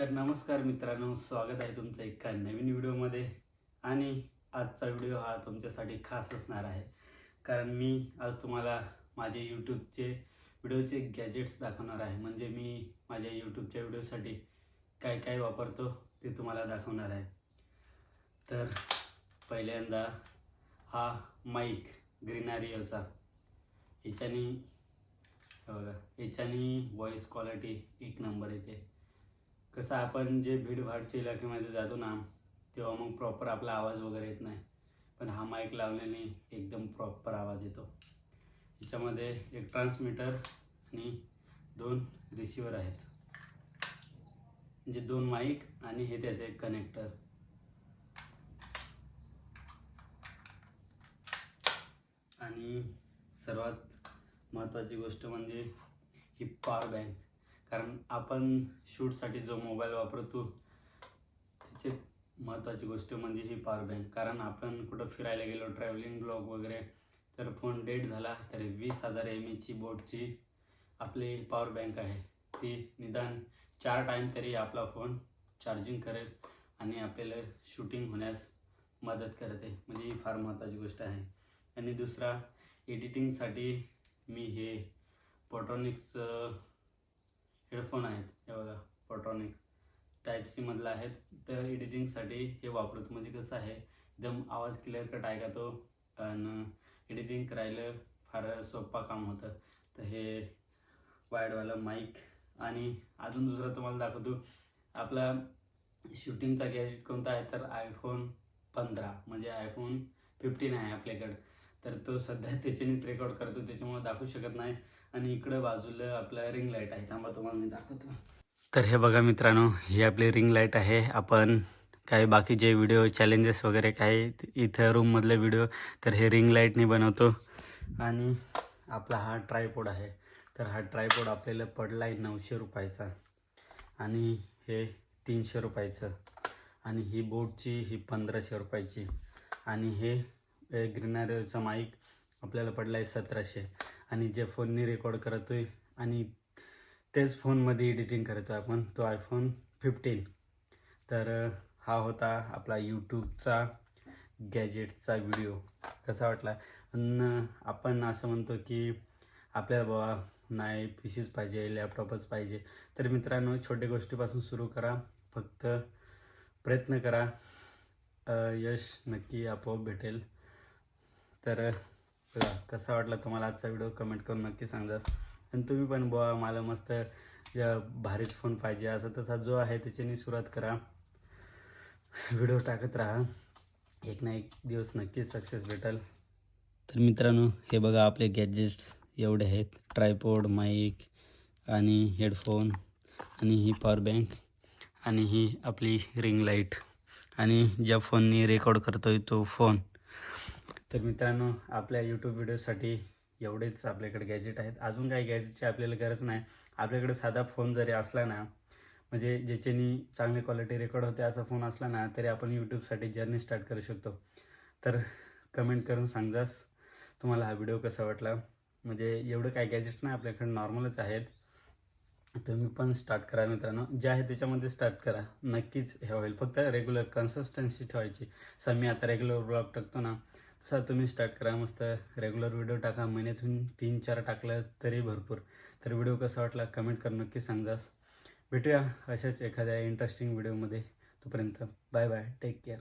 तर नमस्कार मित्रांनो, स्वागत आहे तुमचं एका नवीन व्हिडिओमध्ये. आणि आजचा व्हिडिओ हा तुमच्यासाठी खास असणार आहे, कारण मी आज तुम्हाला माझे यूट्यूबचे व्हिडिओचे गॅजेट्स दाखवणार आहे. म्हणजे मी माझ्या यूट्यूबच्या व्हिडिओसाठी काय काय वापरतो ते तुम्हाला दाखवणार आहे. तर पहिल्यांदा हा माईक ग्रीनारिओचा, याच्यानी व्हॉइस क्वालिटी एक नंबर येते. कसं आपण जे भीडभाडच्या इलाक्यामध्ये जातो ना, तेव्हा मग प्रॉपर आपला आवाज वगैरे येत नाही, पण हा माईक लावल्याने एकदम प्रॉपर आवाज येतो. याच्यामध्ये एक ट्रान्समीटर आणि 2 रिसिव्हर आहेत, म्हणजे 2 माईक आणि हे त्याचे एक कनेक्टर. आणि सर्वात महत्त्वाची गोष्ट म्हणजे ही पॉवर बँक. कारण आपण शूटसाठी जो मोबाईल वापरतो त्याची महत्त्वाची गोष्ट म्हणजे ही पॉवर बँक. कारण आपण कुठं फिरायला गेलो, ट्रॅव्हलिंग ब्लॉग वगैरे, तर फोन डेड झाला तर 20,000 mAhची बोटची आपली पॉवर बँक आहे. ती निदान 4 टाईम तरी आपला फोन चार्जिंग करेल आणि आपल्याला शूटिंग होण्यास मदत करते. म्हणजे ही फार महत्त्वाची गोष्ट आहे. आणि दुसरा, एडिटिंगसाठी मी हे पोट्रॉनिक्स हेडफोन आहेत. हे बघा, पोट्रॉनिक्स टाईप सी मधला आहेत. तर एडिटिंगसाठी हे वापरतो. म्हणजे कसं आहे, एकदम आवाज क्लिअर कट ऐकतो आणि एडिटिंग करायला फार सोपा काम होतं. तर हे वायरवाला माईक. आणि अजून दुसरा तुम्हाला दाखवतो, आपला शूटिंगचा गॅजेट कोणता आहे, तर iPhone 15 म्हणजे iPhone 15 आहे आपल्याकडं. तर तो सध्या त्याच्यानेच रेकॉर्ड करतो, त्याच्यामुळे दाखवू शकत नाही. आणि इकडं बाजूला आपला रिंग लाईट आहे, थांबा तुम्हाला मी दाखवतो. तर हे बघा मित्रांनो, ही आपली रिंग लाईट आहे. आपण काही बाकीचे व्हिडिओ चॅलेंजेस वगैरे काही इथं रूममधले व्हिडिओ तर हे रिंग लाईटने बनवतो. आणि आपला हा ट्रायपॉड आहे. तर हा ट्रायपॉड आपल्याला पडला आहे 900 रुपयाचा आणि हे 300 रुपयाचं. आणि ही बोटची ही 1500 रुपयाची. आणि हे ग्रीनारिओचा माईक आपल्याला पडला आहे 1700. आणि जे फोनने रेकॉर्ड करतो आहे आणि तेच फोनमध्ये एडिटिंग करतो आपण, तो iPhone 15. तर हा होता आपला यूट्यूबचा गॅजेटचा व्हिडिओ. कसा वाटला? आणि आपण असं म्हणतो की आपल्याला बाबा नाही PCच पाहिजे, लॅपटॉपच पाहिजे. तर मित्रांनो, छोट्या गोष्टीपासून सुरू करा, फक्त प्रयत्न करा, यश नक्की आपोआप भेटेल. तर बघा, कसा वाटला तुम्हाला आजचा व्हिडिओ कमेंट करून नक्की सांगा. आणि तुम्ही पण बुवा मला मस्त भारीच फोन पाहिजे असं तसा जो आहे त्याच्याने सुरुवात करा, व्हिडिओ टाकत राहा, एक ना एक दिवस नक्कीच सक्सेस भेटेल. तर मित्रांनो, हे बघा आपले गॅजेट्स एवढे आहेत. ट्रायपॉड, माईक आणि हेडफोन आणि ही पॉवर बँक आणि ही आपली रिंग लाईट आणि ज्या फोनने रेकॉर्ड करतोय तो फोन. तर मित्रांनो, आपल्या यूट्यूब व्हिडिओसाठी एवढेच आपल्याकडे गॅजेट आहेत. अजून काही गॅजेटची आपल्याला गरज नाही. आपल्याकडे साधा फोन जरी असला ना, म्हणजे ज्याच्यानी चांगली क्वालिटी रेकॉर्ड होते असा फोन असला ना, तरी आपण यूट्यूबसाठी जर्नी स्टार्ट करू शकतो. तर कमेंट करून सांगास तुम्हाला हा व्हिडिओ कसा वाटला. म्हणजे एवढं काय गॅजेट्स नाही आपल्याकडे, नॉर्मलच आहेत. तुम्ही पण स्टार्ट करा मित्रांनो, जे आहे त्याच्यामध्ये स्टार्ट करा, नक्कीच हे होईल. फक्त रेग्युलर कन्सिस्टन्सी ठेवायची. सर मी आता रेग्युलर ब्लॉग टाकतो ना, तसं तुम्ही स्टार्ट करा. मस्त रेग्युलर व्हिडिओ टाका, महिन्यातून 3-4 टाकलं तरी भरपूर. तर व्हिडिओ कसा वाटला कमेंट करून नक्की सांगास. भेटूया अशाच एखाद्या इंटरेस्टिंग व्हिडिओमध्ये. तोपर्यंत बाय बाय, टेक केअर.